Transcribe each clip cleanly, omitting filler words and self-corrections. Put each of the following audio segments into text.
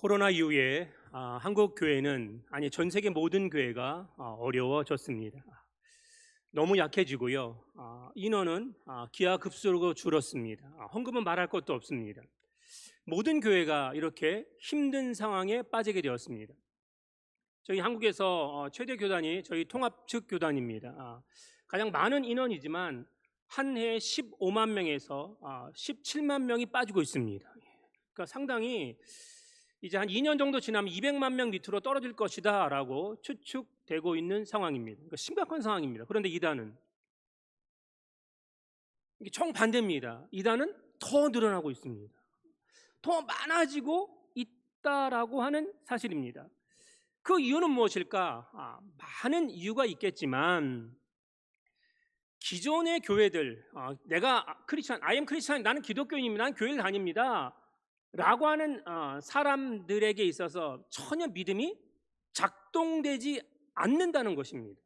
코로나 이후에 한국 교회는 전 세계 모든 교회가 어려워졌습니다. 너무 약해지고요. 인원은 기하급수로 줄었습니다. 헌금은 말할 것도 없습니다. 모든 교회가 이렇게 힘든 상황에 빠지게 되었습니다. 저희 한국에서 최대 교단이 저희 통합 측 교단입니다. 가장 많은 인원이지만 한 해에 15만 명에서 17만 명이 빠지고 있습니다. 그러니까 상당히 이제 한 2년 정도 지나면 200만 명 밑으로 떨어질 것이다 라고 추측되고 있는 상황입니다. 그러니까 심각한 상황입니다. 그런데 이단은 이게 정반대입니다. 이단은 더 늘어나고 있습니다. 더 많아지고 있다라고 하는 사실입니다. 그 이유는 무엇일까? 많은 이유가 있겠지만 기존의 교회들, 내가 크리스찬, I am 크리스찬, 나는 기독교인입니다, 나는 교회를 다닙니다 라고 하는 사람들에게 있어서 전혀 믿음이 작동되지 않는다는 것입니다.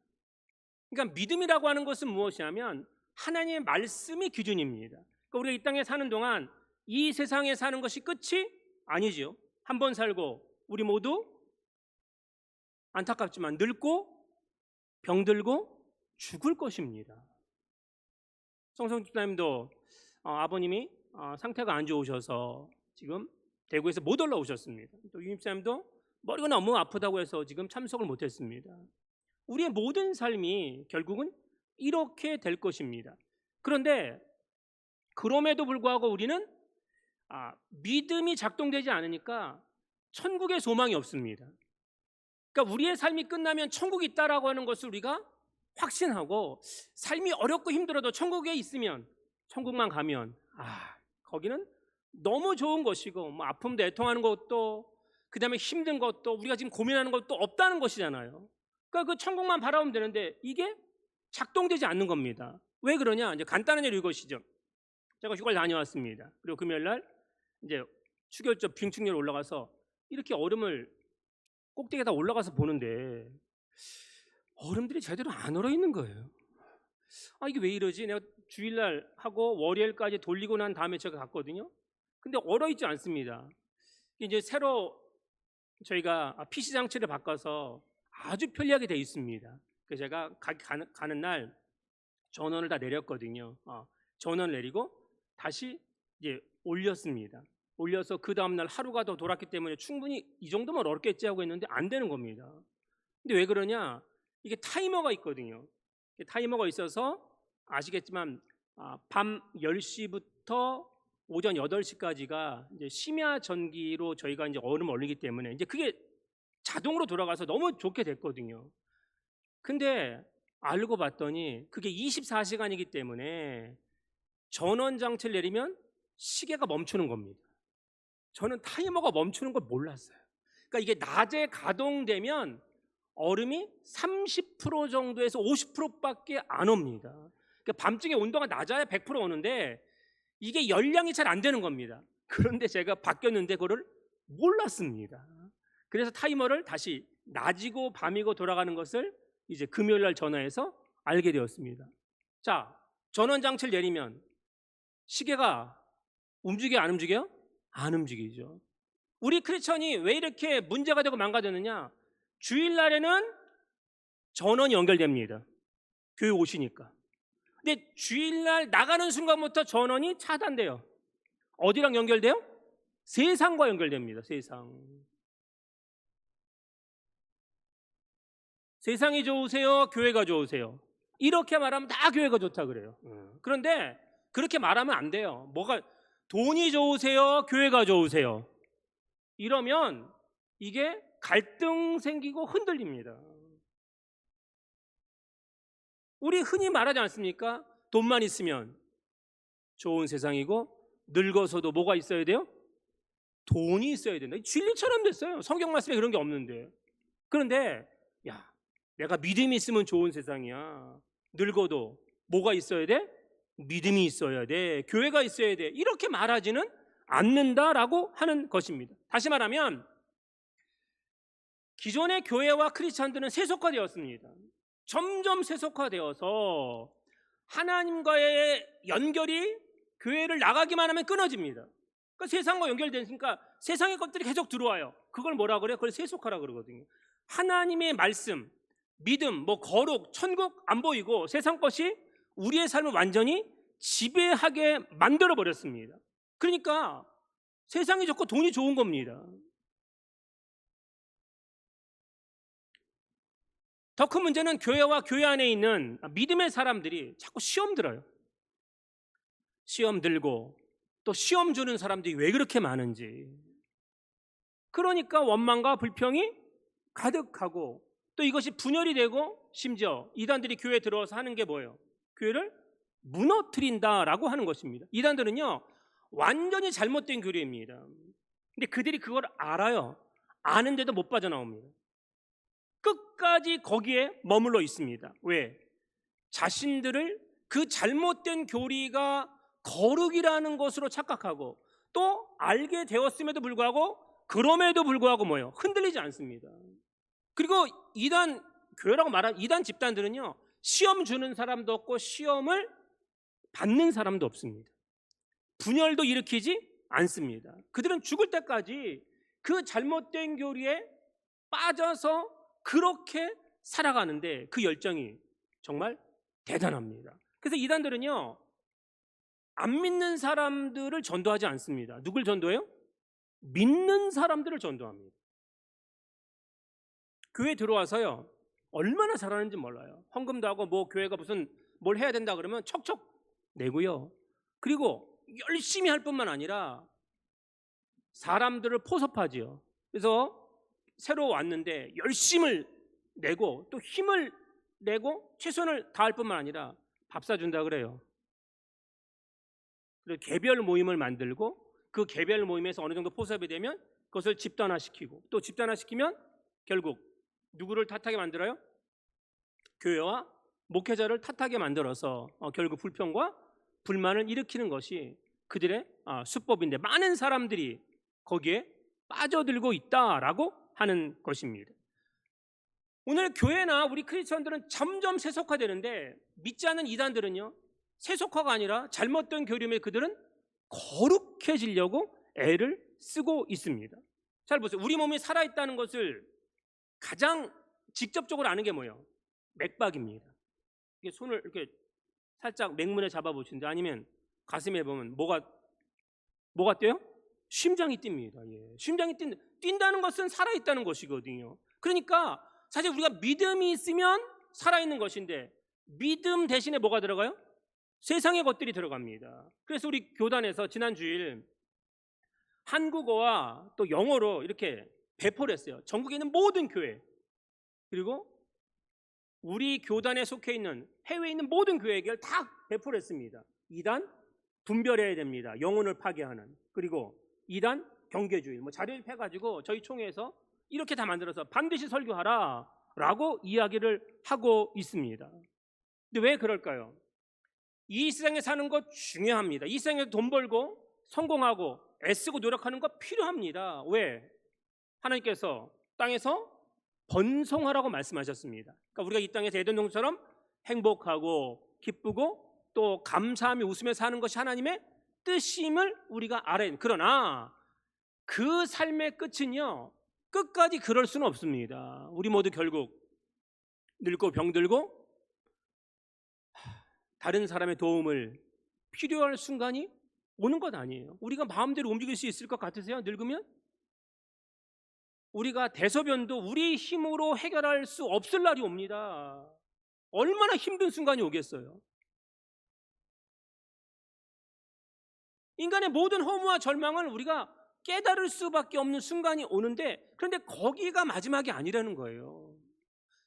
그러니까 믿음이라고 하는 것은 무엇이냐면 하나님의 말씀이 기준입니다. 그러니까 우리가 이 땅에 사는 동안 이 세상에 사는 것이 끝이 아니죠. 한 번 살고 우리 모두 안타깝지만 늙고 병들고 죽을 것입니다. 성성 집사님도 아버님이 상태가 안 좋으셔서 지금 대구에서 못 올라오셨습니다. 또 유임 집사님도 머리가 너무 아프다고 해서 지금 참석을 못했습니다. 우리의 모든 삶이 결국은 이렇게 될 것입니다. 그런데 그럼에도 불구하고 우리는 믿음이 작동되지 않으니까 천국의 소망이 없습니다. 그러니까 우리의 삶이 끝나면 천국이 있다라고 하는 것을 우리가 확신하고 삶이 어렵고 힘들어도 천국에 있으면, 천국만 가면 거기는 너무 좋은 것이고 뭐 아픔도 애통하는 것도 그다음에 힘든 것도 우리가 지금 고민하는 것도 없다는 것이잖아요. 그러니까 그 천국만 바라보면 되는데 이게 작동되지 않는 겁니다. 왜 그러냐? 이제 간단한 예로 이것이죠. 제가 휴가를 다녀왔습니다. 그리고 금요일 날 이제 추교점 빙층리로 올라가서 이렇게 얼음을 꼭대기에다 올라가서 보는데 얼음들이 제대로 안 얼어 있는 거예요. 이게 왜 이러지? 내가 주일날 하고 월요일까지 돌리고 난 다음에 제가 갔거든요. 근데 얼어 있지 않습니다. 이제 새로 저희가 PC 장치를 바꿔서 아주 편리하게 돼 있습니다. 그래서 제가 가는 날 전원을 다 내렸거든요. 전원을 내리고 다시 이제 올렸습니다. 올려서 그 다음날 하루가 더 돌았기 때문에 충분히 이 정도면 얼었겠지 하고 했는데 안 되는 겁니다. 근데 왜 그러냐? 이게 타이머가 있거든요. 타이머가 있어서 아시겠지만 밤 10시부터 오전 8시까지가 이제 심야 전기로 저희가 이제 얼음 얼리기 때문에 이제 그게 자동으로 돌아가서 너무 좋게 됐거든요. 근데 알고 봤더니 그게 24시간이기 때문에 전원 장치를 내리면 시계가 멈추는 겁니다. 저는 타이머가 멈추는 걸 몰랐어요. 그러니까 이게 낮에 가동되면 얼음이 30% 정도에서 50%밖에 안 옵니다. 그러니까 밤중에 온도가 낮아야 100% 오는데 이게 열량이 잘 안 되는 겁니다. 그런데 제가 바뀌었는데 그거를 몰랐습니다. 그래서 타이머를 다시 낮이고 밤이고 돌아가는 것을 이제 금요일 날 전화해서 알게 되었습니다. 자, 전원 장치를 내리면 시계가 움직여요, 안 움직여요? 안 움직이죠. 우리 크리스천이 왜 이렇게 문제가 되고 망가졌느냐? 주일날에는 전원이 연결됩니다. 교회 오시니까. 근데 주일날 나가는 순간부터 전원이 차단돼요. 어디랑 연결돼요? 세상과 연결됩니다. 세상이 좋으세요? 교회가 좋으세요? 이렇게 말하면 다 교회가 좋다 그래요. 그런데 그렇게 말하면 안 돼요. 돈이 좋으세요? 교회가 좋으세요? 이러면 이게 갈등 생기고 흔들립니다. 우리 흔히 말하지 않습니까? 돈만 있으면 좋은 세상이고 늙어서도 뭐가 있어야 돼요? 돈이 있어야 된다. 진리처럼 됐어요. 성경 말씀에 그런 게 없는데. 그런데 내가 믿음이 있으면 좋은 세상이야. 늙어도 뭐가 있어야 돼? 믿음이 있어야 돼. 교회가 있어야 돼. 이렇게 말하지는 않는다라고 하는 것입니다. 다시 말하면 기존의 교회와 크리스찬들은 세속화되었습니다. 점점 세속화되어서 하나님과의 연결이 교회를 나가기만 하면 끊어집니다. 그러니까 세상과 연결되니까 세상의 것들이 계속 들어와요. 그걸 뭐라 그래요? 그걸 세속화라 그러거든요. 하나님의 말씀, 믿음, 뭐 거룩, 천국 안 보이고 세상 것이 우리의 삶을 완전히 지배하게 만들어 버렸습니다. 그러니까 세상이 좋고 돈이 좋은 겁니다. 더 큰 문제는 교회와 교회 안에 있는 믿음의 사람들이 자꾸 시험 들어요. 시험 들고 또 시험 주는 사람들이 왜 그렇게 많은지. 그러니까 원망과 불평이 가득하고 또 이것이 분열이 되고 심지어 이단들이 교회에 들어와서 하는 게 뭐예요? 교회를 무너뜨린다라고 하는 것입니다. 이단들은요 완전히 잘못된 교리입니다. 근데 그들이 그걸 알아요. 아는데도 못 빠져나옵니다. 끝까지 거기에 머물러 있습니다. 왜? 자신들을 그 잘못된 교리가 거룩이라는 것으로 착각하고 또 알게 되었음에도 불구하고 그럼에도 불구하고 뭐예요? 흔들리지 않습니다. 그리고 이단 교회라고 말하는 이단 집단들은요 시험 주는 사람도 없고 시험을 받는 사람도 없습니다. 분열도 일으키지 않습니다. 그들은 죽을 때까지 그 잘못된 교리에 빠져서 그렇게 살아가는데 그 열정이 정말 대단합니다. 그래서 이단들은요 안 믿는 사람들을 전도하지 않습니다. 누굴 전도해요? 믿는 사람들을 전도합니다. 교회 들어와서요 얼마나 잘하는지 몰라요. 헌금도 하고 뭐 교회가 무슨 뭘 해야 된다 그러면 척척 내고요. 그리고 열심히 할 뿐만 아니라 사람들을 포섭하지요. 그래서 새로 왔는데 열심을 내고 또 힘을 내고 최선을 다할 뿐만 아니라 밥 사준다 그래요. 그리고 개별 모임을 만들고 그 개별 모임에서 어느 정도 포섭이 되면 그것을 집단화시키고 또 집단화시키면 결국 누구를 탓하게 만들어요? 교회와 목회자를 탓하게 만들어서 결국 불평과 불만을 일으키는 것이 그들의 수법인데 많은 사람들이 거기에 빠져들고 있다라고 하는 것입니다. 오늘 교회나 우리 크리스천들은 점점 세속화되는데 믿지 않는 이단들은요 세속화가 아니라 잘못된 교리에 그들은 거룩해지려고 애를 쓰고 있습니다. 잘 보세요. 우리 몸이 살아있다는 것을 가장 직접적으로 아는 게 뭐예요? 맥박입니다. 이게 손을 이렇게 살짝 맥문에 잡아보시는데 아니면 가슴에 보면 뭐가 뛰어요? 심장이 뜁니다. 예. 심장이 뛴다는 것은 살아있다는 것이거든요. 그러니까 사실 우리가 믿음이 있으면 살아있는 것인데 믿음 대신에 뭐가 들어가요? 세상의 것들이 들어갑니다. 그래서 우리 교단에서 지난 주일 한국어와 또 영어로 이렇게 배포를 했어요. 전국에 있는 모든 교회 그리고 우리 교단에 속해 있는 해외에 있는 모든 교회에게 다 배포를 했습니다. 2단 분별해야 됩니다. 영혼을 파괴하는. 그리고 2단 경계주의. 뭐 자료를 해가지고 저희 총회에서 이렇게 다 만들어서 반드시 설교하라 라고 이야기를 하고 있습니다. 근데 왜 그럴까요? 이 세상에 사는 것 중요합니다. 이 세상에서 돈 벌고 성공하고 애쓰고 노력하는 거 필요합니다. 왜? 하나님께서 땅에서 번성하라고 말씀하셨습니다. 그러니까 우리가 이 땅에서 에덴 동산처럼 행복하고 기쁘고 또 감사하며 웃으며 사는 것이 하나님의 뜻임을 우리가 알아야 해요. 그러나 그 삶의 끝은요 끝까지 그럴 수는 없습니다. 우리 모두 결국 늙고 병들고 다른 사람의 도움을 필요할 순간이 오는 것 아니에요. 우리가 마음대로 움직일 수 있을 것 같으세요? 늙으면? 우리가 대소변도 우리 힘으로 해결할 수 없을 날이 옵니다. 얼마나 힘든 순간이 오겠어요. 인간의 모든 허무와 절망을 우리가 깨달을 수밖에 없는 순간이 오는데 그런데 거기가 마지막이 아니라는 거예요.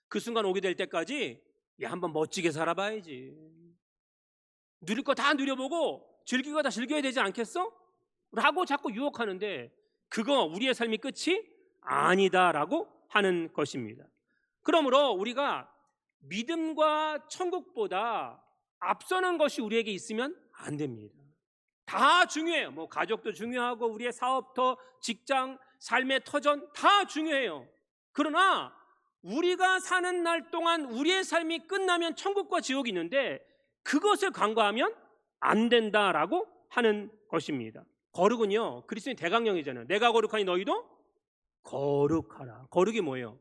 그 순간 오게 될 때까지 한번 멋지게 살아봐야지. 누릴 거 다 누려보고 즐길 거 다 즐겨야 되지 않겠어? 라고 자꾸 유혹하는데 그거 우리의 삶이 끝이 아니다라고 하는 것입니다. 그러므로 우리가 믿음과 천국보다 앞서는 것이 우리에게 있으면 안 됩니다. 다 중요해요. 뭐 가족도 중요하고 우리의 사업터, 직장, 삶의 터전 다 중요해요. 그러나 우리가 사는 날 동안 우리의 삶이 끝나면 천국과 지옥이 있는데 그것을 간과하면 안 된다라고 하는 것입니다. 거룩은요 그리스도의 대강령이잖아요. 내가 거룩하니 너희도 거룩하라. 거룩이 뭐예요?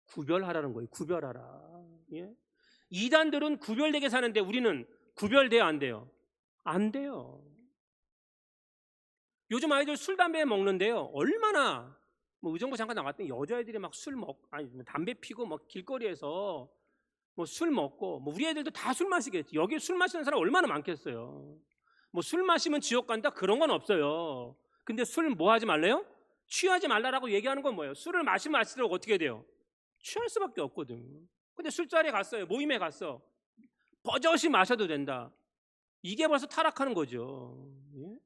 구별하라는 거예요. 구별하라. 예? 이단들은 구별되게 사는데 우리는 구별돼야 안 돼요? 안 돼요. 요즘 아이들 술, 담배 먹는데요. 얼마나 뭐 의정부 잠깐 나갔더니 여자애들이 막 아니 담배 피고 막 길거리에서 뭐 술 먹고, 뭐 우리 애들도 다 술 마시겠지. 여기 술 마시는 사람 얼마나 많겠어요. 뭐 술 마시면 지옥 간다 그런 건 없어요. 근데 술 뭐 하지 말래요? 취하지 말라라고 얘기하는 건 뭐예요? 술을 마시면 마실수록 어떻게 돼요? 취할 수밖에 없거든. 근데 술자리에 갔어요. 모임에 갔어. 버젓이 마셔도 된다. 이게 벌써 타락하는 거죠. 예?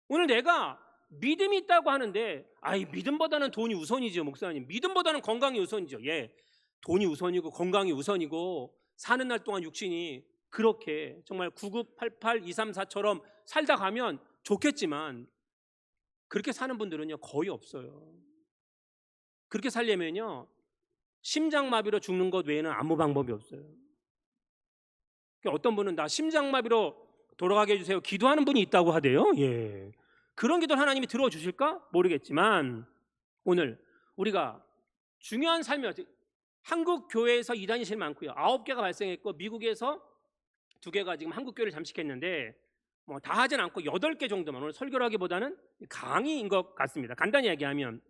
오늘 내가 믿음이 있다고 하는데, 아이 믿음보다는 돈이 우선이죠, 목사님. 믿음보다는 건강이 우선이죠. 예, 돈이 우선이고 건강이 우선이고 사는 날 동안 육신이 그렇게 정말 9988 234처럼 살다 가면 좋겠지만 그렇게 사는 분들은요 거의 없어요. 그렇게 살려면요 심장마비로 죽는 것 외에는 아무 방법이 없어요. 어떤 분은 나 심장마비로 돌아가게 해주세요 기도하는 분이 있다고 하대요. 예, 그런 기도를 하나님이 들어주실까 모르겠지만 오늘 우리가 중요한 삶이 한국 교회에서 이단이 제일 많고요. 9개가 발생했고 미국에서 2개가 지금 한국 교회를 잠식했는데 뭐 다 하진 않고 8개 정도만, 오늘 설교를 하기보다는 강의인 것 같습니다. 간단히 얘기하면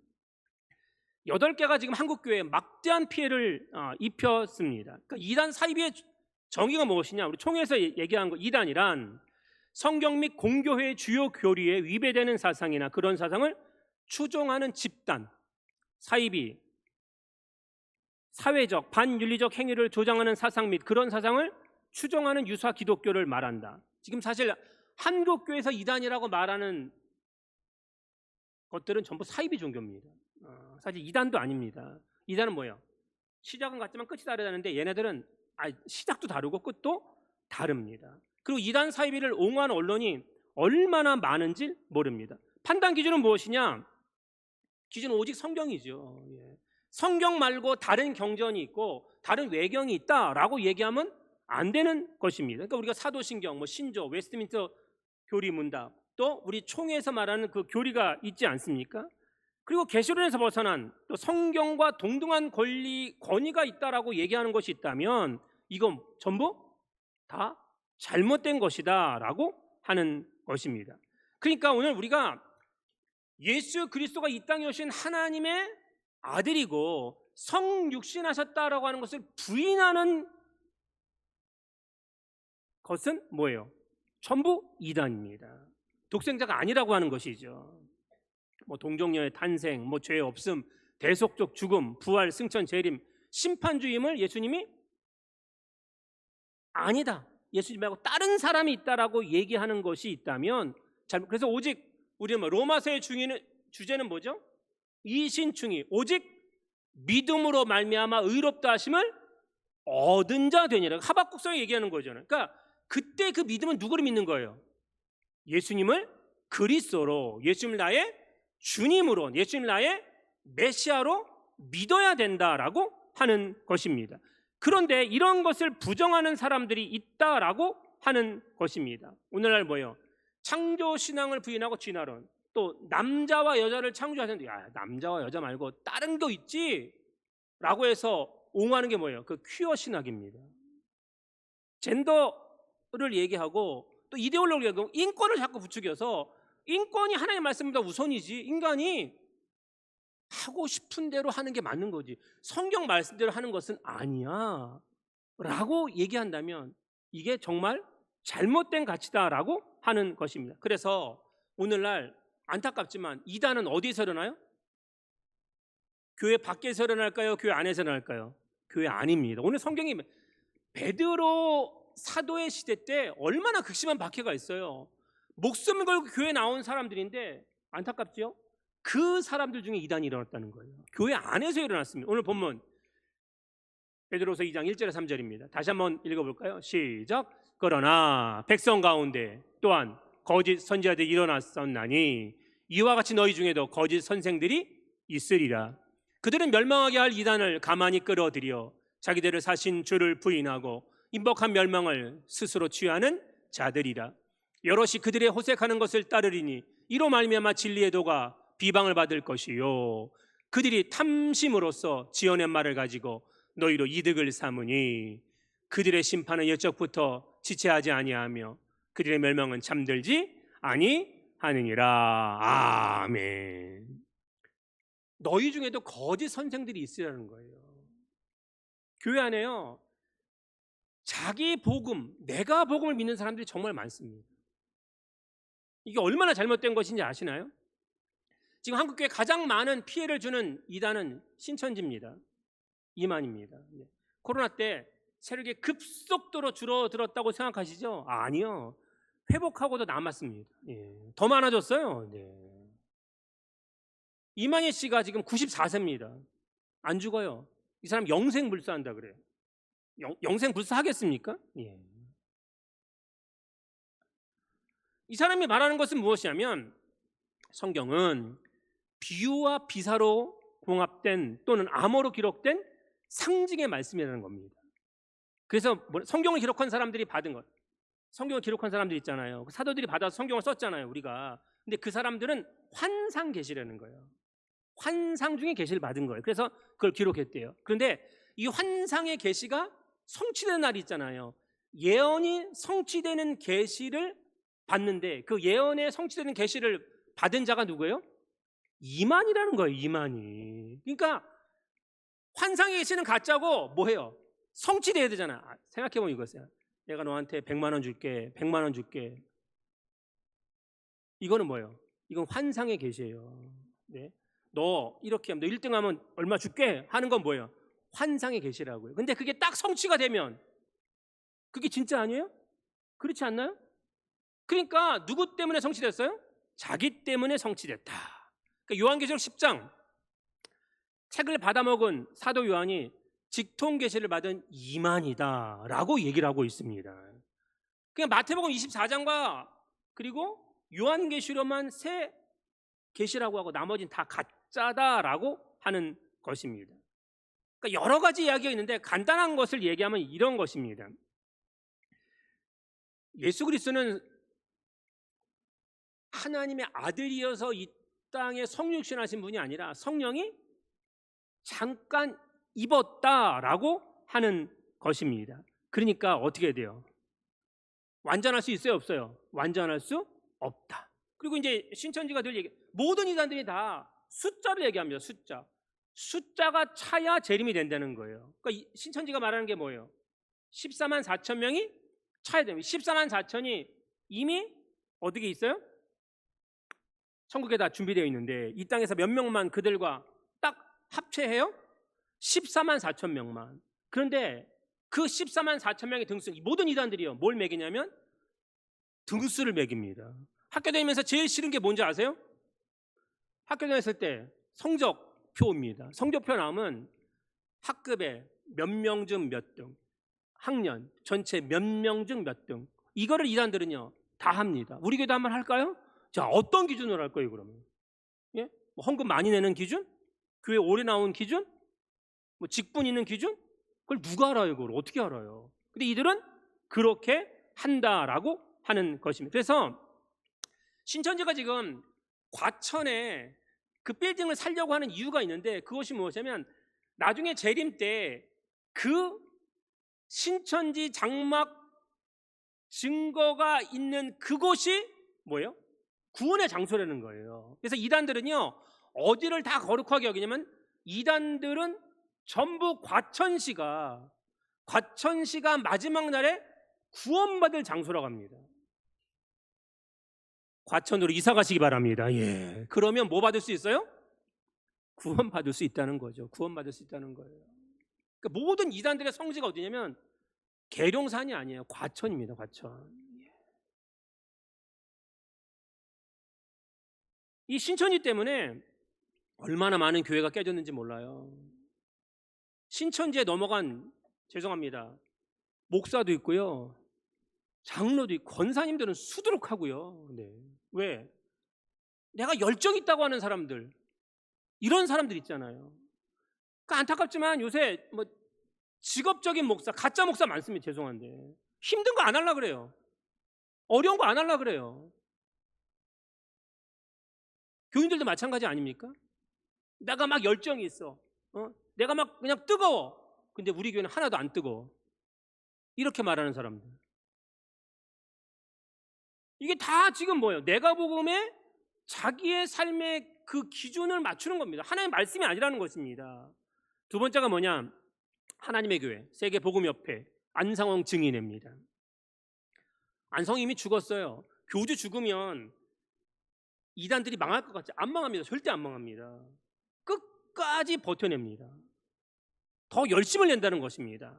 8개가 지금 한국 교회에 막대한 피해를 입혔습니다. 그러니까 이단 사이비의 정의가 무엇이냐? 우리 총회에서 얘기한 거, 이단이란 성경 및 공교회의 주요 교리에 위배되는 사상이나 그런 사상을 추종하는 집단, 사이비, 사회적, 반윤리적 행위를 조장하는 사상 및 그런 사상을 추종하는 유사 기독교를 말한다. 지금 사실 한국교회에서 이단이라고 말하는 것들은 전부 사이비 종교입니다. 사실 이단도 아닙니다. 이단은 뭐예요? 시작은 같지만 끝이 다르다는데 얘네들은 시작도 다르고 끝도 다릅니다. 그리고 이단 사이비를 옹호하는 언론이 얼마나 많은지 모릅니다. 판단 기준은 무엇이냐? 기준은 오직 성경이죠. 예. 성경 말고 다른 경전이 있고 다른 외경이 있다라고 얘기하면 안 되는 것입니다. 그러니까 우리가 사도신경, 뭐 신조, 웨스트민스터 교리 문답, 또 우리 총회에서 말하는 그 교리가 있지 않습니까? 그리고 계시론에서 벗어난 또 성경과 동등한 권위가 있다라고 얘기하는 것이 있다면 이건 전부 다 잘못된 것이다라고 하는 것입니다. 그러니까 오늘 우리가 예수 그리스도가 이 땅에 오신 하나님의 아들이고 성육신하셨다라고 하는 것을 부인하는 것은 뭐예요? 전부 이단입니다. 독생자가 아니라고 하는 것이죠. 뭐 동정녀의 탄생, 뭐 죄 없음, 대속적 죽음, 부활, 승천, 재림, 심판주임을 예수님이 아니다, 예수님 말고 다른 사람이 있다라고 얘기하는 것이 있다면 그래서 오직 우리는 로마서의 주제는 뭐죠? 이신충이 오직 믿음으로 말미암아 의롭다 하심을 얻은 자 되니라. 하박국서에 얘기하는 거잖아요. 그러니까 그때 그 믿음은 누구를 믿는 거예요? 예수님을 그리스도로, 예수님을 나의 주님으로, 예수님을 나의 메시아로 믿어야 된다라고 하는 것입니다. 그런데 이런 것을 부정하는 사람들이 있다라고 하는 것입니다. 오늘날 뭐예요? 창조신앙을 부인하고 진화론, 또 남자와 여자를 창조하셨는데 야, 남자와 여자 말고 다른 거 있지? 라고 해서 옹호하는 게 뭐예요? 그 퀴어 신학입니다. 젠더를 얘기하고 또 이데올로기를 얘기하고 인권을 자꾸 부추겨서 인권이 하나님의 말씀보다 우선이지, 인간이 하고 싶은 대로 하는 게 맞는 거지 성경 말씀대로 하는 것은 아니야 라고 얘기한다면 이게 정말 잘못된 가치다라고 하는 것입니다. 그래서 오늘날 안타깝지만 이단은 어디에서 일어나요? 교회 밖에서 일어날까요? 교회 안에서 일어날까요? 교회 안입니다. 오늘 성경이 베드로 사도의 시대 때 얼마나 극심한 박해가 있어요. 목숨을 걸고 교회에 나온 사람들인데 안타깝죠? 그 사람들 중에 이단이 일어났다는 거예요. 교회 안에서 일어났습니다. 오늘 본문 베드로서 2장 1절에 3절입니다. 다시 한번 읽어볼까요? 시작. 그러나 백성 가운데 또한 거짓 선지자들이 일어났었나니 이와 같이 너희 중에도 거짓 선생들이 있으리라. 그들은 멸망하게 할 이단을 가만히 끌어들여 자기들을 사신 주를 부인하고 임박한 멸망을 스스로 취하는 자들이라. 여럿이 그들의 호색하는 것을 따르리니 이로 말미암아 진리의 도가 비방을 받을 것이요 그들이 탐심으로써 지어낸 말을 가지고 너희로 이득을 삼으니 그들의 심판은 옛적부터 지체하지 아니하며 그들의 멸망은 잠들지 아니하느니라. 아멘. 너희 중에도 거짓 선생들이 있으라는 거예요. 교회 안에요, 자기 복음, 내가 복음을 믿는 사람들이 정말 많습니다. 이게 얼마나 잘못된 것인지 아시나요? 지금 한국교회 가장 많은 피해를 주는 이단은 신천지입니다. 이만입니다. 코로나 때 세력이 급속도로 줄어들었다고 생각하시죠? 아니요. 회복하고도 남았습니다. 더 많아졌어요. 이만희 씨가 지금 94세입니다. 안 죽어요. 이 사람 영생불사한다 그래요. 영생불사 하겠습니까? 이 사람이 말하는 것은 무엇이냐면 성경은 비유와 비사로 봉합된 또는 암호로 기록된 상징의 말씀이라는 겁니다. 그래서 성경을 기록한 사람들이 받은 것, 성경을 기록한 사람들 있잖아요. 사도들이 받아서 성경을 썼잖아요, 우리가. 근데 그 사람들은 환상 계시라는 거예요. 환상 중에 계시를 받은 거예요. 그래서 그걸 기록했대요. 그런데 이 환상의 계시가 성취되는 날이 있잖아요. 예언이 성취되는 계시를 받는데 그 예언의 성취되는 계시를 받은 자가 누구예요? 이만이라는 거예요. 이만이. 그러니까 환상의 계시는 가짜고 뭐예요? 성취돼야 되잖아. 생각해보면 이거세요. 내가 너한테 100만 원 줄게, 100만 원 줄게. 이거는 뭐예요? 이건 환상의 계시예요. 네. 너 이렇게 하면 너 1등 하면 얼마 줄게 하는 건 뭐예요? 환상의 계시라고요. 근데 그게 딱 성취가 되면 그게 진짜 아니에요? 그렇지 않나요? 그러니까 누구 때문에 성취됐어요? 자기 때문에 성취됐다. 그러니까 요한계시록 10장 책을 받아먹은 사도 요한이 직통 계시를 받은 이만이다라고 얘기를 하고 있습니다. 그냥 마태복음 24장과 그리고 요한계시로만 새 계시라고 하고 나머지는 다 가짜다라고 하는 것입니다. 그러니까 여러 가지 이야기가 있는데 간단한 것을 얘기하면 이런 것입니다. 예수 그리스도는 하나님의 아들이어서 이 땅에 성육신하신 분이 아니라 성령이 잠깐 입었다라고 하는 것입니다. 그러니까 어떻게 돼요? 완전할 수 있어요, 없어요? 완전할 수 없다. 그리고 이제 신천지가 늘 얘기, 모든 이단들이 다 숫자를 얘기합니다. 숫자가 차야 재림이 된다는 거예요. 그러니까 신천지가 말하는 게 뭐예요? 14만 4천 명이 차야 됩니다. 14만 4천이 이미 어디에 있어요? 천국에 다 준비되어 있는데 이 땅에서 몇 명만 그들과 딱 합체해요? 14만 4천 명만. 그런데 그 14만 4천 명의 등수, 모든 이단들이요, 뭘 매기냐면 등수를 매깁니다. 학교 다니면서 제일 싫은 게 뭔지 아세요? 학교 다녔을 때 성적표입니다. 성적표 나오면 학급에 몇 명 중 몇 등, 학년 전체 몇 명 중 몇 등, 이거를 이단들은요 다 합니다. 우리 교회도 한번 할까요? 자, 어떤 기준으로 할 거예요 그러면? 예? 뭐 헌금 많이 내는 기준? 교회 오래 나온 기준? 뭐 직분 있는 기준? 그걸 누가 알아요? 그걸 어떻게 알아요? 근데 이들은 그렇게 한다라고 하는 것입니다. 그래서 신천지가 지금 과천에 그 빌딩을 살려고 하는 이유가 있는데 그것이 무엇이냐면 나중에 재림 때 그 신천지 장막 증거가 있는 그곳이 뭐예요? 구원의 장소라는 거예요. 그래서 이단들은요 어디를 다 거룩하게 여기냐면 이단들은 전부 과천시가 마지막 날에 구원받을 장소라고 합니다. 과천으로 이사 가시기 바랍니다. 예. 그러면 뭐 받을 수 있어요? 구원받을 수 있다는 거죠. 구원받을 수 있다는 거예요. 그러니까 모든 이단들의 성지가 어디냐면 계룡산이 아니에요. 과천입니다. 과천. 이 신천지 때문에 얼마나 많은 교회가 깨졌는지 몰라요. 신천지에 넘어간, 죄송합니다, 목사도 있고요, 장로도 있고, 권사님들은 수두룩하고요. 네. 왜? 내가 열정 있다고 하는 사람들, 이런 사람들 있잖아요. 그러니까 안타깝지만 요새 뭐 직업적인 목사, 가짜 목사 많습니다. 죄송한데 힘든 거 안 하려고 그래요. 어려운 거 안 하려고 그래요. 교인들도 마찬가지 아닙니까? 내가 막 열정이 있어. 내가 막 그냥 뜨거워. 근데 우리 교회는 하나도 안 뜨거워. 이렇게 말하는 사람들. 이게 다 지금 뭐예요? 내가복음에 자기의 삶의 그 기준을 맞추는 겁니다. 하나님의 말씀이 아니라는 것입니다. 두 번째가 뭐냐? 하나님의 교회, 세계복음협회, 안상홍 증인입니다. 안성이 이미 죽었어요. 교주 죽으면 이단들이 망할 것 같지? 안 망합니다. 절대 안 망합니다. 끝까지 버텨냅니다. 더 열심을 낸다는 것입니다.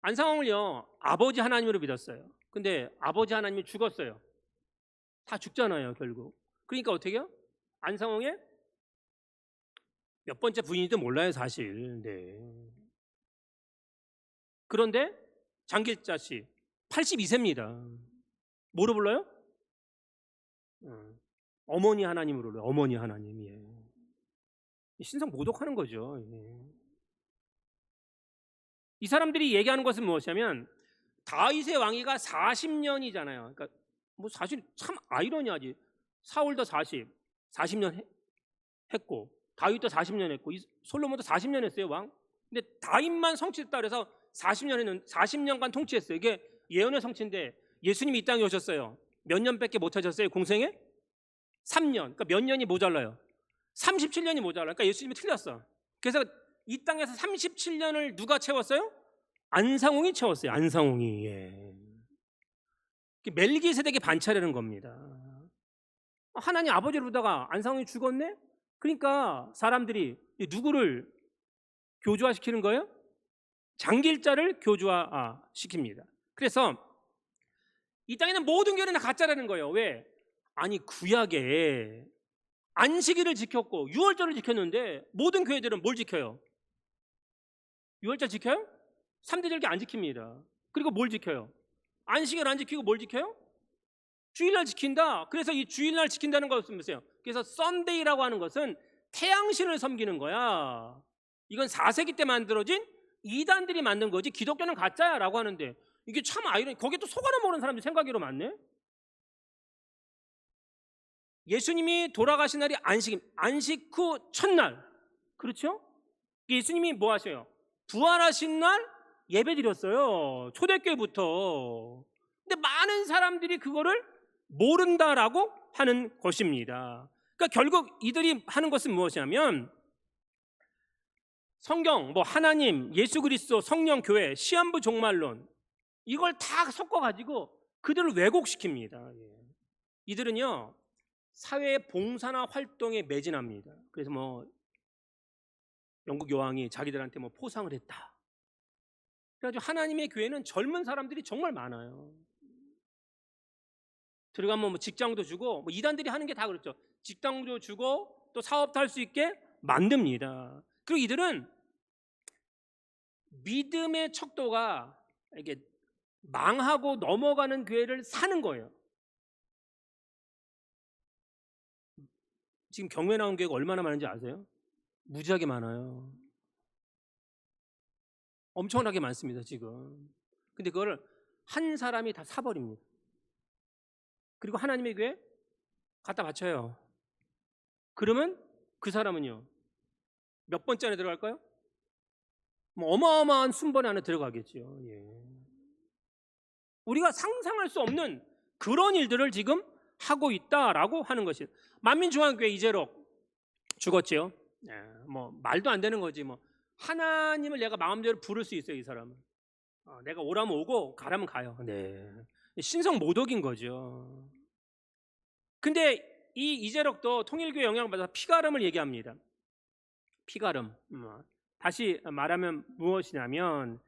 안상홍을요, 아버지 하나님으로 믿었어요. 근데 아버지 하나님이 죽었어요. 다 죽잖아요, 결국. 그러니까 어떻게 해요? 안상홍의 몇 번째 부인인지도 몰라요, 사실. 네. 그런데 장길자 씨 82세입니다. 뭐로 불러요? 어머니 하나님으로 불러요. 어머니 하나님. 예. 신성 모독하는 거죠. 예. 이 사람들이 얘기하는 것은 무엇이냐면 다윗의 왕위가 40년이잖아요. 그러니까 뭐 사실 참 아이러니하지. 사울도 40년 했고 다윗도 40년 했고 솔로몬도 40년 했어요, 왕. 근데 다윗만 성취했다 그래서 40년간 통치했어요. 이게 예언의 성취인데 예수님이 이 땅에 오셨어요. 몇 년밖에 못 하셨어요, 공생에? 3년. 그러니까 몇 년이 모자라요? 37년이 모자라요. 그러니까 예수님이 틀렸어. 그래서 이 땅에서 37년을 누가 채웠어요? 안상홍이 채웠어요. 안상홍이. 예. 멜기세덱의 반차라는 겁니다. 하나님 아버지를 보다가 안상홍이 죽었네? 그러니까 사람들이 누구를 교주화시키는 거예요? 장길자를 교주화시킵니다. 그래서 이 땅에 있는 모든 교회는 다 가짜라는 거예요. 왜? 아니 구약에 안식일을 지켰고 유월절을 지켰는데 모든 교회들은 뭘 지켜요? 유월절 지켜요? 3대 절기 안 지킵니다. 그리고 뭘 지켜요? 안식일 안 지키고 뭘 지켜요? 주일날 지킨다. 그래서 이 주일날 지킨다는 것은 보세요. 그래서 썬데이라고 하는 것은 태양신을 섬기는 거야. 이건 4세기 때 만들어진 이단들이 만든 거지 기독교는 가짜야 라고 하는데 이게 참 아이러니. 거기에 또 속아나 모르는 사람들이 생각으로 많네. 예수님이 돌아가신 날이 안식 후 첫날. 그렇죠? 예수님이 뭐 하셔요? 부활하신 날 예배 드렸어요. 초대교회부터. 근데 많은 사람들이 그거를 모른다라고 하는 것입니다. 그러니까 결국 이들이 하는 것은 무엇이냐면 성경, 뭐 하나님, 예수 그리스도, 성령, 교회, 시한부 종말론 이걸 다 섞어가지고 그들을 왜곡시킵니다. 이들은요 사회 봉사나 활동에 매진합니다. 그래서 뭐 영국 여왕이 자기들한테 뭐 포상을 했다. 그래가지고 하나님의 교회는 젊은 사람들이 정말 많아요. 들어가면 뭐 직장도 주고 뭐 이단들이 하는 게 다 그렇죠. 직장도 주고 또 사업도 할 수 있게 만듭니다. 그리고 이들은 믿음의 척도가 이게 망하고 넘어가는 교회를 사는 거예요. 지금 경매 나온 교회가 얼마나 많은지 아세요? 무지하게 많아요. 엄청나게 많습니다, 지금. 근데 그걸 한 사람이 다 사버립니다. 그리고 하나님의 교회 갖다 바쳐요. 그러면 그 사람은요 몇 번째 안에 들어갈까요? 뭐 어마어마한 순번에 안에 들어가겠죠. 예. 우리가 상상할 수 없는 그런 일들을 지금 하고 있다라고 하는 것이에요. 만민중앙교회 이재록 죽었지요. 예. 뭐 말도 안 되는 거지. 뭐 하나님을 내가 마음대로 부를 수 있어요, 이 사람은. 내가 오라면 오고 가라면 가요. 네. 신성 모독인 거죠. 근데 이 이재록도 통일교회 영향을 받아서 피가름을 얘기합니다. 피가름. 다시 말하면 무엇이냐면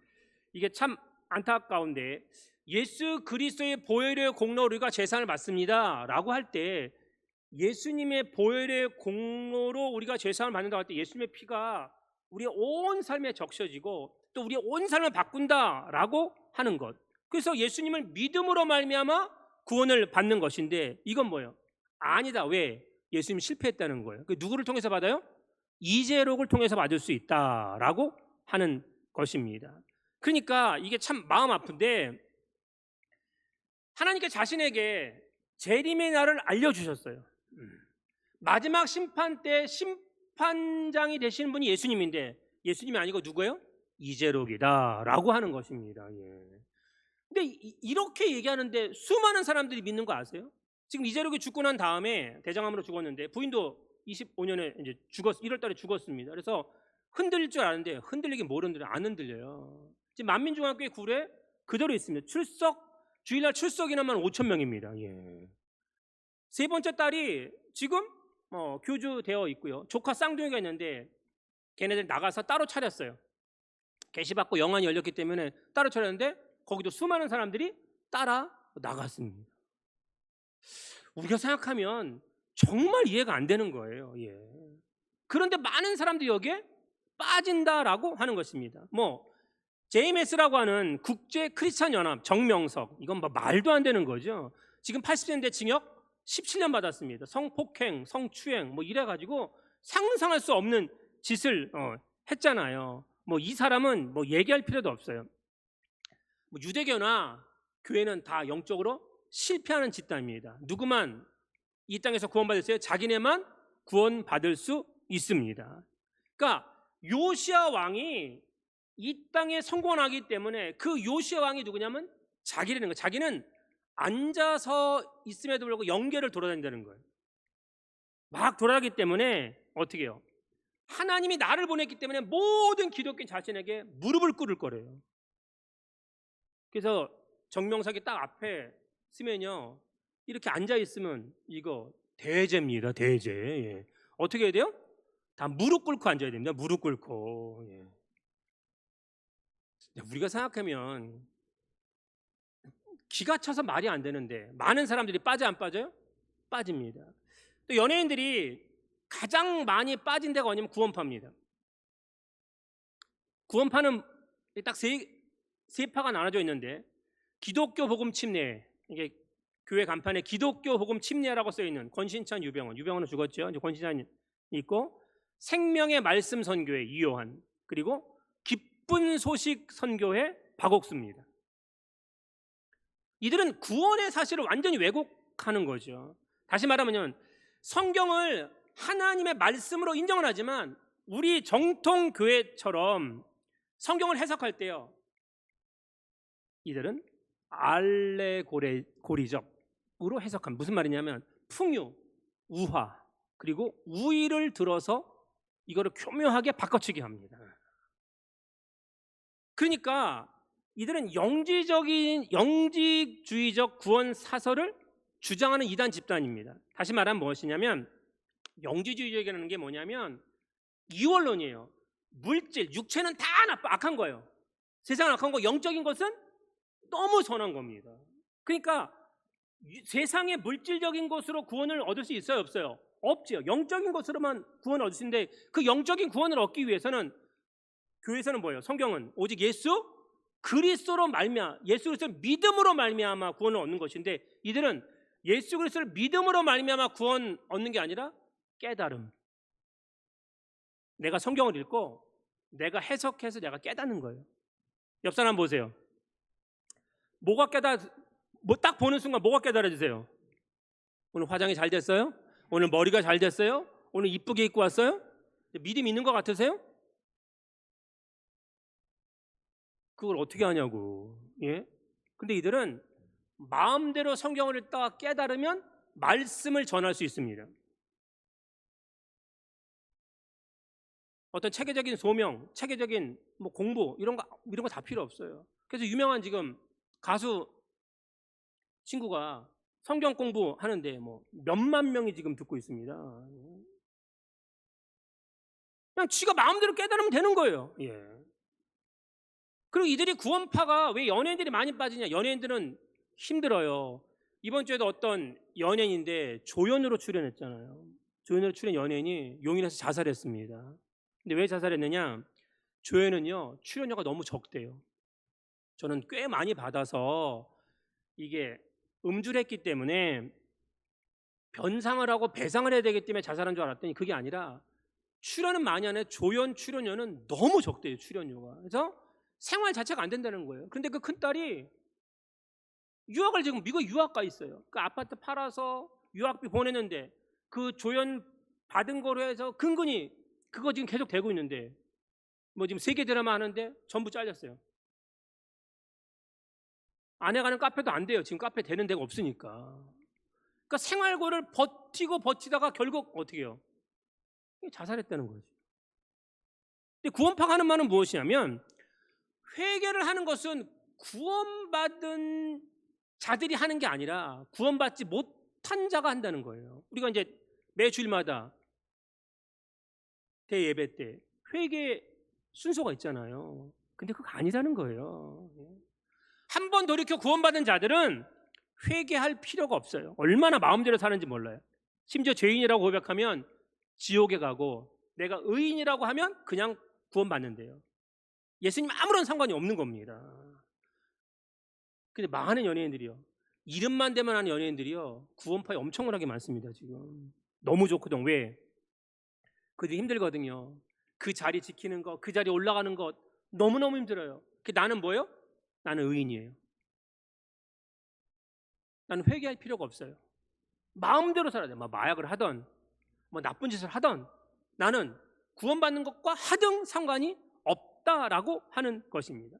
이게 참 안타까운데 예수 그리스도의 보혈의 공로로 우리가 제사를 받습니다 라고 할 때 예수님의 보혈의 공로로 우리가 제사를 받는다고 할 때 예수님의 피가 우리의 온 삶에 적셔지고 또 우리의 온 삶을 바꾼다라고 하는 것. 그래서 예수님을 믿음으로 말미암아 구원을 받는 것인데 이건 뭐예요? 아니다. 왜? 예수님이 실패했다는 거예요. 그 누구를 통해서 받아요? 이재록을 통해서 받을 수 있다라고 하는 것입니다. 그러니까 이게 참 마음 아픈데 하나님께 자신에게 재림의 날을 알려주셨어요. 마지막 심판 때 심판장이 되시는 분이 예수님인데 예수님이 아니고 누구예요? 이재록이다라고 하는 것입니다. 예. 근데 이렇게 얘기하는데 수많은 사람들이 믿는 거 아세요? 지금 이재록이 죽고 난 다음에 대장암으로 죽었는데 부인도 25년에 이제 1월 달에 죽었습니다. 그래서 흔들릴 줄 아는데 흔들리긴 뭘 흔들려? 안 흔들려요. 지금 만민중앙교회 굴에 그대로 있습니다. 주일날 출석인원만 5천 명입니다. 예. 세 번째 딸이 지금 교주되어 있고요. 조카 쌍둥이가 있는데 걔네들 나가서 따로 차렸어요. 계시받고 영안이 열렸기 때문에 따로 차렸는데 거기도 수많은 사람들이 따라 나갔습니다. 우리가 생각하면 정말 이해가 안 되는 거예요. 예. 그런데 많은 사람들이 여기에 빠진다라고 하는 것입니다. JMS라고 하는 국제 크리스찬 연합 정명석, 이건 말도 안 되는 거죠. 지금 80년대 징역 17년 받았습니다. 성폭행, 성추행 이래가지고 상상할 수 없는 짓을 했잖아요. 이 사람은 얘기할 필요도 없어요. 유대교나 교회는 다 영적으로 실패하는 집단입니다. 누구만 이 땅에서 구원받았어요? 자기네만 구원받을 수 있습니다. 그러니까 요시야 왕이 이 땅에 성공을 하기 때문에 그 요시야 왕이 누구냐면 자기라는 거예요. 자기는 앉아서 있음에도 불구하고 영계를 돌아다닌다는 거예요. 막 돌아가기 때문에 어떻게 해요? 하나님이 나를 보냈기 때문에 모든 기독교인 자신에게 무릎을 꿇을 거래요. 그래서 정명석이 딱 앞에 쓰면요, 이렇게 앉아 있으면 이거 대제입니다. 대제. 예. 어떻게 해야 돼요? 다 무릎 꿇고 앉아야 됩니다. 무릎 꿇고. 예. 우리가 생각하면 기가 차서 말이 안 되는데 많은 사람들이 빠져 안 빠져요? 빠집니다. 또 연예인들이 가장 많이 빠진 데가 어디냐면 구원파입니다. 구원파는 딱 세 파가 나눠져 있는데 기독교 복음 침례, 이게 교회 간판에 기독교 복음 침례라고 써 있는 권신찬, 유병헌은 죽었죠. 이제 권신찬이 있고, 생명의 말씀 선교회 이요한, 그리고 기쁜 소식 선교회 박옥수입니다. 이들은 구원의 사실을 완전히 왜곡하는 거죠. 다시 말하면 성경을 하나님의 말씀으로 인정을 하지만 우리 정통 교회처럼 성경을 해석할 때요, 이들은 알레고리적으로 해석합니다. 무슨 말이냐면 풍요, 우화, 그리고 우의를 들어서 이거를 교묘하게 바꿔치기 합니다. 그러니까 이들은 영지주의적 구원 사설을 주장하는 이단 집단입니다. 다시 말하면 무엇이냐면 영지주의적이라는 게 뭐냐면 이원론이에요. 물질, 육체는 다 악한 거예요. 세상은 악한 거, 영적인 것은 너무 선한 겁니다. 그러니까 세상의 물질적인 것으로 구원을 얻을 수 있어요, 없어요? 없지요. 영적인 것으로만 구원을 얻을 수 있는데 그 영적인 구원을 얻기 위해서는 교회에서는 뭐예요? 성경은 오직 예수 그리스도로 말미암아, 예수 그리스도를 믿음으로 말미암아 구원을 얻는 것인데 이들은 예수 그리스도를 믿음으로 말미암아 구원 얻는 게 아니라 깨달음. 내가 성경을 읽고 내가 해석해서 내가 깨닫는 거예요. 옆 사람 보세요. 딱 보는 순간 뭐가 깨달아지세요? 오늘 화장이 잘 됐어요? 오늘 머리가 잘 됐어요? 오늘 이쁘게 입고 왔어요? 믿음 있는 것 같으세요? 그걸 어떻게 하냐고. 예? 근데 이들은 마음대로 성경을 읽다가 깨달으면 말씀을 전할 수 있습니다. 어떤 체계적인 소명, 체계적인 공부 이런 거 다 필요 없어요. 그래서 유명한 지금 가수 친구가 성경 공부하는데 몇만 명이 지금 듣고 있습니다. 그냥 지가 마음대로 깨달으면 되는 거예요. 예. 그리고 이들이 구원파가 왜 연예인들이 많이 빠지냐? 연예인들은 힘들어요. 이번 주에도 어떤 연예인인데 조연으로 출연했잖아요. 조연으로 출연 연예인이 용인에서 자살했습니다. 근데 왜 자살했느냐? 조연은요, 출연료가 너무 적대요. 저는 꽤 많이 받아서 이게 음주했기 때문에 변상을 하고 배상을 해야 되기 때문에 자살한 줄 알았더니 그게 아니라 출연은 많이 하는데 조연 출연료는 너무 적대요. 출연료가. 그래서 생활 자체가 안 된다는 거예요. 그런데 그 큰딸이 유학을 지금 미국 유학 가 있어요. 그 아파트 팔아서 유학비 보내는데 그 조연 받은 거로 해서 근근히 그거 지금 계속 되고 있는데 뭐 지금 세계 드라마 하는데 전부 잘렸어요. 아내 가는 카페도 안 돼요. 지금 카페 되는 데가 없으니까. 그러니까 생활고를 버티고 버티다가 결국 어떻게 해요? 자살했다는 거죠. 근데 구원파가 하는 말은 무엇이냐면 회개를 하는 것은 구원받은 자들이 하는 게 아니라 구원받지 못한 자가 한다는 거예요. 우리가 이제 매 주일마다 대예배 때 회개 순서가 있잖아요. 근데 그거 아니라는 거예요. 한 번 돌이켜 구원받은 자들은 회개할 필요가 없어요. 얼마나 마음대로 사는지 몰라요. 심지어 죄인이라고 고백하면 지옥에 가고 내가 의인이라고 하면 그냥 구원받는데요. 예수님 아무런 상관이 없는 겁니다. 근데 많은 연예인들이요, 이름만 대만 하는 연예인들이요, 구원파에 엄청나게 많습니다. 지금 너무 좋거든. 왜? 그들이 힘들거든요. 그 자리 지키는 것, 그 자리 올라가는 것 너무너무 힘들어요. 나는 뭐예요? 나는 의인이에요. 나는 회개할 필요가 없어요. 마음대로 살아야 돼. 마약을 하던 뭐 나쁜 짓을 하던 나는 구원받는 것과 하등 상관이 없다라고 하는 것입니다.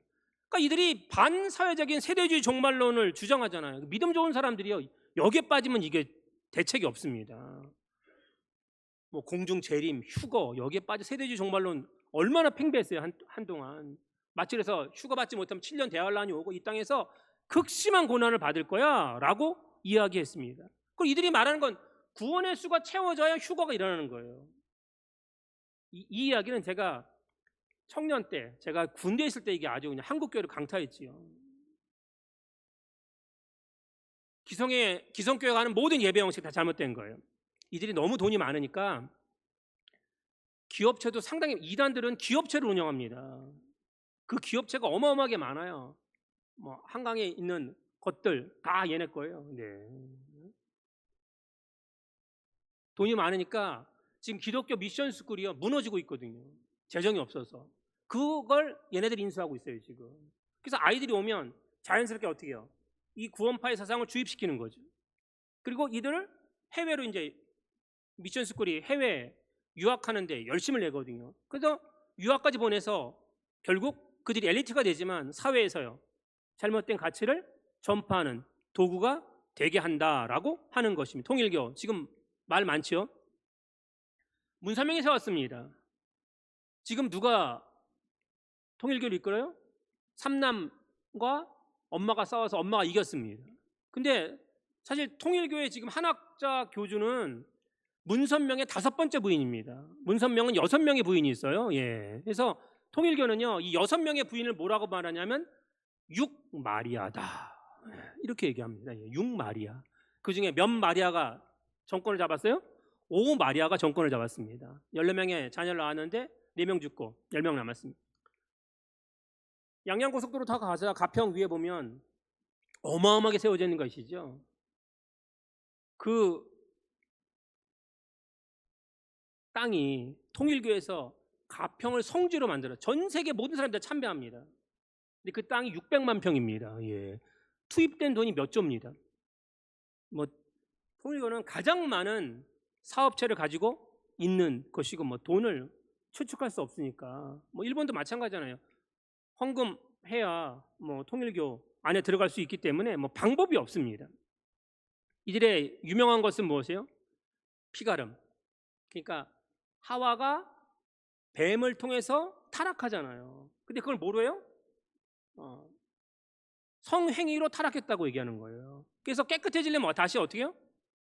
그러니까 이들이 반사회적인 세대주의 종말론을 주장하잖아요. 믿음 좋은 사람들이요, 여기에 빠지면 이게 대책이 없습니다. 뭐 공중 재림, 휴거, 여기에 빠져 세대주의 종말론 얼마나 팽배했어요. 한동안 마치 그래서 휴거 받지 못하면 7년 대환란이 오고 이 땅에서 극심한 고난을 받을 거야 라고 이야기했습니다. 그리고 이들이 말하는 건 구원의 수가 채워져야 휴거가 일어나는 거예요. 이 이야기는 제가 청년 때, 제가 군대에 있을 때 이게 아주 그냥 한국교회를 강타했지요. 기성교회가 하는 모든 예배 형식 다 잘못된 거예요. 이들이 너무 돈이 많으니까 기업체도 상당히, 이단들은 기업체를 운영합니다. 그 기업체가 어마어마하게 많아요. 뭐 한강에 있는 것들 다 얘네 거예요. 네. 돈이 많으니까 지금 기독교 미션 스쿨이요, 무너지고 있거든요. 재정이 없어서. 그걸 얘네들이 인수하고 있어요 지금. 그래서 아이들이 오면 자연스럽게 어떻게 해요? 이 구원파의 사상을 주입시키는 거죠. 그리고 이들을 해외로, 이제 미션 스쿨이 해외 유학하는데 열심을 내거든요. 그래서 유학까지 보내서 결국 그들이 엘리트가 되지만 사회에서요, 잘못된 가치를 전파하는 도구가 되게 한다라고 하는 것입니다. 통일교 지금 말 많지요. 문선명이 세웠습니다. 지금 누가 통일교를 이끌어요? 삼남과 엄마가 싸워서 엄마가 이겼습니다. 근데 사실 통일교의 지금 한학자 교주는 문선명의 5번째 부인입니다. 문선명은 6명의 부인이 있어요. 예. 그래서 통일교는요, 이 6명의 부인을 뭐라고 말하냐면 육마리아다, 이렇게 얘기합니다. 예, 육마리아. 그 중에 몇 마리아가 정권을 잡았어요? 5마리아가 정권을 잡았습니다. 14명의 자녀를 낳았는데 4명 죽고 10명 남았습니다. 양양고속도로 타고 가서 가평 위에 보면 어마어마하게 세워져 있는 것이죠. 그 땅이 통일교에서 가평을 성지로 만들어 전 세계 모든 사람들 참배합니다. 근데 그 땅이 600만 평입니다. 예. 투입된 돈이 몇 조입니다. 뭐 통일교는 가장 많은 사업체를 가지고 있는 것이고, 뭐 돈을 추측할 수 없으니까. 뭐 일본도 마찬가지잖아요. 헌금해야 뭐 통일교 안에 들어갈 수 있기 때문에 뭐 방법이 없습니다. 이들의 유명한 것은 무엇이에요? 피가름. 그러니까 하와가 뱀을 통해서 타락하잖아요. 근데 그걸 뭐로 해요? 성행위로 타락했다고 얘기하는 거예요. 그래서 깨끗해지려면 다시 어떻게 해요?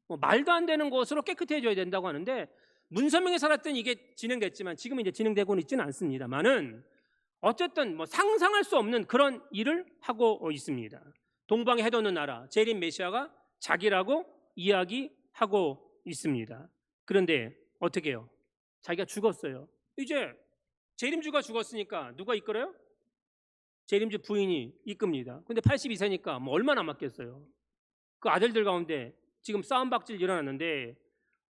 뭐 말도 안 되는 것으로 깨끗해져야 된다고 하는데, 문선명이 살았던 이게 진행됐지만 지금은 이제 진행되고는 있지는 않습니다만은 어쨌든 뭐 상상할 수 없는 그런 일을 하고 있습니다. 동방에 해돋는 나라 재림 메시아가 자기라고 이야기하고 있습니다. 그런데 어떻게 해요? 자기가 죽었어요. 이제 재림주가 죽었으니까 누가 이끌어요? 재림주 부인이 이끕니다. 근데 82세니까 뭐 얼마 남았겠어요? 그 아들들 가운데 지금 싸움박질 일어났는데,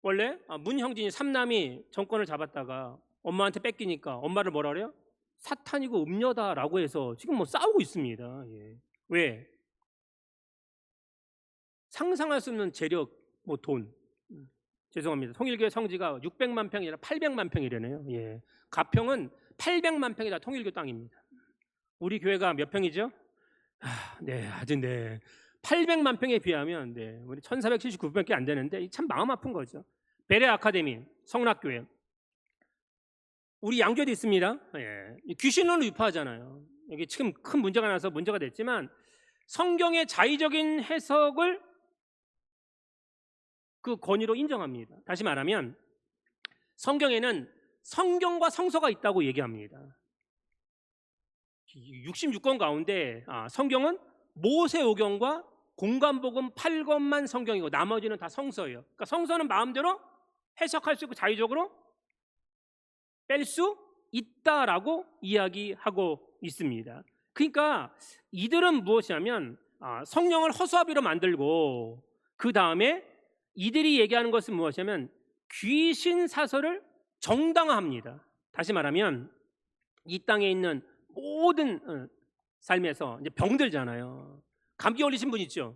원래 문형진이 3남이 정권을 잡았다가 엄마한테 뺏기니까 엄마를 뭐라 그래요? 사탄이고 음녀다라고 해서 지금 뭐 싸우고 있습니다. 예. 왜? 상상할 수 없는 재력, 뭐 돈. 죄송합니다. 통일교회 성지가 600만 평이 아니라 800만 평이라네요. 예. 가평은 800만 평이 다 통일교 땅입니다. 우리 교회가 몇 평이죠? 네, 아주 네. 800만 평에 비하면 네, 우리 1479평밖에 안 되는데 참 마음 아픈 거죠. 베레 아카데미 성락교회 우리 양교도 있습니다. 예. 귀신론을 유포하잖아요. 이게 지금 큰 문제가 나서 문제가 됐지만 성경의 자의적인 해석을 그 권위로 인정합니다. 다시 말하면 성경에는 성경과 성서가 있다고 얘기합니다. 66권 가운데 성경은 모세오경과 공관복음 8권만 성경이고 나머지는 다 성서예요. 그러니까 성서는 마음대로 해석할 수 있고 자의적으로 뺄 수 있다라고 이야기하고 있습니다. 그러니까 이들은 무엇이냐면 성령을 허수아비로 만들고 그 다음에 이들이 얘기하는 것은 무엇이냐면 귀신 사설을 정당화합니다. 다시 말하면 이 땅에 있는 모든 삶에서 이제 병들잖아요. 감기 걸리신 분 있죠?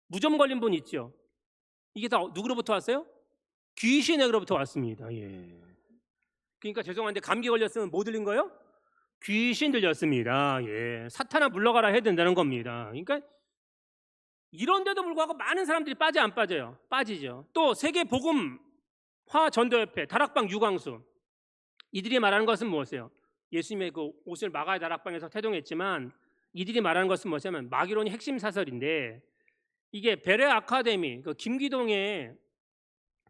무좀 걸린 분 있죠? 이게 다 누구로부터 왔어요? 귀신에게로부터 왔습니다. 예. 그러니까 죄송한데 감기 걸렸으면 뭐 들린 거예요? 귀신 들렸습니다. 예. 사탄아 물러가라 해야 된다는 겁니다. 그러니까 이런데도 불구하고 많은 사람들이 빠져 안 빠져요? 빠지죠. 또 세계 복음화 전도협회 다락방 유광수 이들이 말하는 것은 무엇이에요? 예수님의 그 옷을 막아야 다락방에서 태동했지만 이들이 말하는 것은 뭐냐면 마귀론이 핵심 사설인데 이게 베레 아카데미 그 김기동의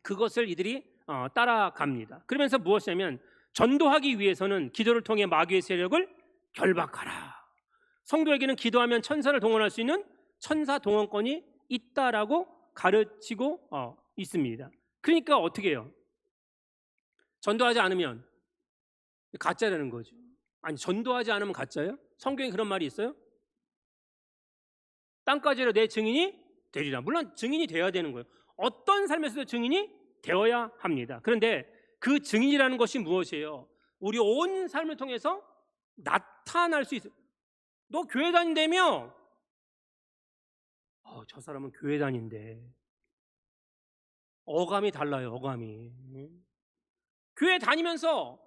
그것을 이들이 따라갑니다. 그러면서 무엇이냐면 전도하기 위해서는 기도를 통해 마귀의 세력을 결박하라. 성도에게는 기도하면 천사를 동원할 수 있는 천사 동원권이 있다라고 가르치고 있습니다. 그러니까 어떻게 해요? 전도하지 않으면 가짜라는 거죠. 아니 전도하지 않으면 가짜예요? 성경에 그런 말이 있어요? 땅까지로 내 증인이 되리라. 물론 증인이 되어야 되는 거예요. 어떤 삶에서도 증인이 되어야 합니다. 그런데 그 증인이라는 것이 무엇이에요? 우리 온 삶을 통해서 나타날 수 있어요. 너 교회 다닌다며? 저 사람은 교회 다닌대. 어감이 달라요. 어감이. 교회 다니면서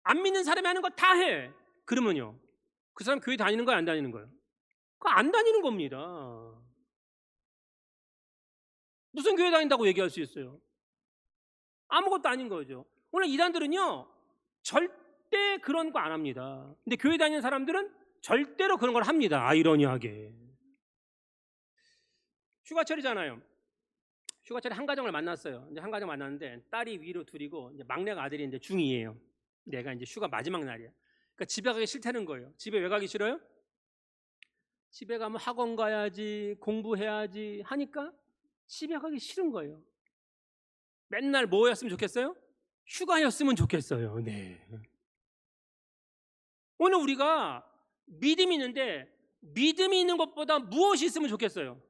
안 믿는 사람이 하는 거 다 해. 그러면요 그 사람 교회 다니는 거야 안 다니는 거예요? 그거 안 다니는 겁니다. 무슨 교회 다닌다고 얘기할 수 있어요? 아무것도 아닌 거죠. 오늘 이단들은요 절대 그런 거 안 합니다. 근데 교회 다니는 사람들은 절대로 그런 걸 합니다. 아이러니하게. 휴가철이잖아요. 휴가철에 한 가정을 만났어요. 이제 한 가정 만났는데 딸이 위로 둘이고 이제 막내가 아들인데 중2예요. 내가 이제 휴가 마지막 날이야. 그러니까 집에 가기 싫다는 거예요. 집에 왜 가기 싫어요? 집에 가면 학원 가야지, 공부해야지 하니까 집에 가기 싫은 거예요. 맨날 뭐였으면 좋겠어요? 휴가였으면 좋겠어요. 네. 오늘 우리가 믿음이 있는데 믿음이 있는 것보다 무엇이 있으면 좋겠어요?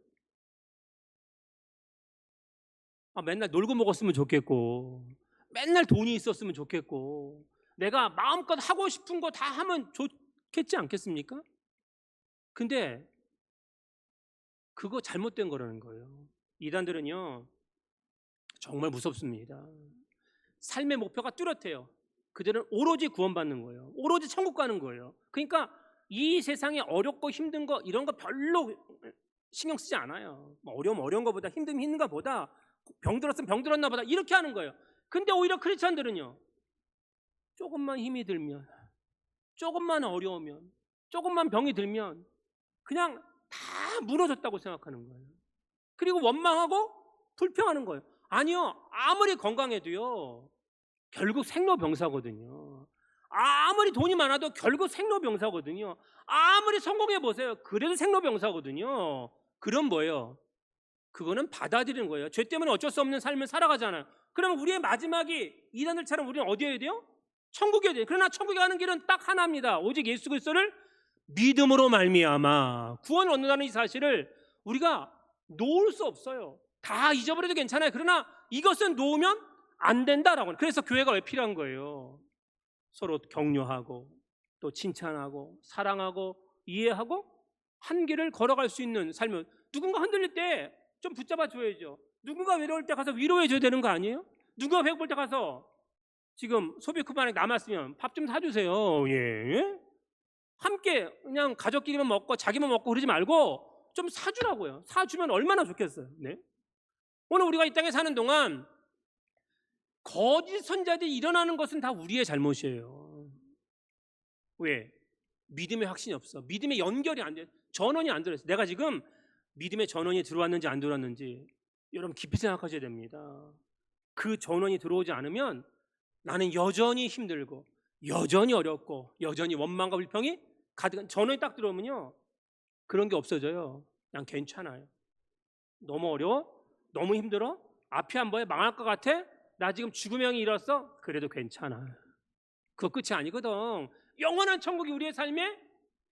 맨날 놀고 먹었으면 좋겠고 맨날 돈이 있었으면 좋겠고 내가 마음껏 하고 싶은 거 다 하면 좋겠지 않겠습니까? 근데 그거 잘못된 거라는 거예요. 이단들은요 정말 무섭습니다. 삶의 목표가 뚜렷해요. 그들은 오로지 구원받는 거예요. 오로지 천국 가는 거예요. 그러니까 이 세상에 어렵고 힘든 거 이런 거 별로 신경 쓰지 않아요. 어려운 거보다 힘든 거보다 병들었으면 병들었나 보다 이렇게 하는 거예요. 근데 오히려 크리스찬들은요 조금만 힘이 들면 조금만 어려우면 조금만 병이 들면 그냥 다 무너졌다고 생각하는 거예요. 그리고 원망하고 불평하는 거예요. 아니요 아무리 건강해도요 결국 생로병사거든요. 아무리 돈이 많아도 결국 생로병사거든요. 아무리 성공해보세요 그래도 생로병사거든요. 그럼 뭐예요? 그거는 받아들이는 거예요. 죄 때문에 어쩔 수 없는 삶을 살아가잖아요. 그러면 우리의 마지막이 이단들처럼 우리는 어디여야 돼요? 천국이어야 돼요. 그러나 천국에 가는 길은 딱 하나입니다. 오직 예수 그리스도를 믿음으로 말미암아 구원을 얻는다는 이 사실을 우리가 놓을 수 없어요. 다 잊어버려도 괜찮아요. 그러나 이것은 놓으면 안 된다라고. 그래서 교회가 왜 필요한 거예요? 서로 격려하고 또 칭찬하고 사랑하고 이해하고 한 길을 걸어갈 수 있는 삶을 누군가 흔들릴 때 좀 붙잡아 줘야죠. 누군가 외로울 때 가서 위로해 줘야 되는 거 아니에요? 누군가 배고플 때 가서 지금 소비 쿠폰이 남았으면 밥 좀 사주세요. 예? 함께 그냥 가족끼리만 먹고 자기만 먹고 그러지 말고 좀 사주라고요. 사주면 얼마나 좋겠어요. 네? 오늘 우리가 이 땅에 사는 동안 거짓 선자들이 일어나는 것은 다 우리의 잘못이에요. 왜? 믿음의 확신이 없어. 믿음의 연결이 안 돼. 전원이 안 들어있어. 내가 지금 믿음의 전원이 들어왔는지 안 들어왔는지 여러분 깊이 생각하셔야 됩니다. 그 전원이 들어오지 않으면 나는 여전히 힘들고 여전히 어렵고 여전히 원망과 불평이 가득한, 전원이 딱 들어오면요 그런 게 없어져요. 그냥 괜찮아요. 너무 어려워? 너무 힘들어? 앞이 안 보여? 망할 것 같아? 나 지금 죽음의 형이 일었어? 그래도 괜찮아. 그거 끝이 아니거든. 영원한 천국이 우리의 삶에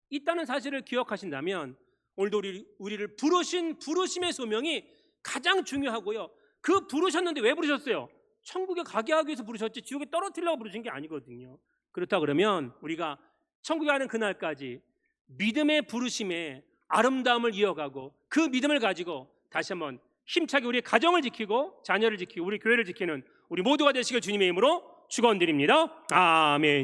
있다는 사실을 기억하신다면 오늘도 우리를 부르신 부르심의 소명이 가장 중요하고요. 그 부르셨는데 왜 부르셨어요? 천국에 가게 하기 위해서 부르셨지 지옥에 떨어뜨리려고 부르신 게 아니거든요. 그렇다 그러면 우리가 천국에 가는 그날까지 믿음의 부르심의 아름다움을 이어가고 그 믿음을 가지고 다시 한번 힘차게 우리 가정을 지키고 자녀를 지키고 우리 교회를 지키는 우리 모두가 되시길 주님의 이름으로 축원드립니다. 아멘.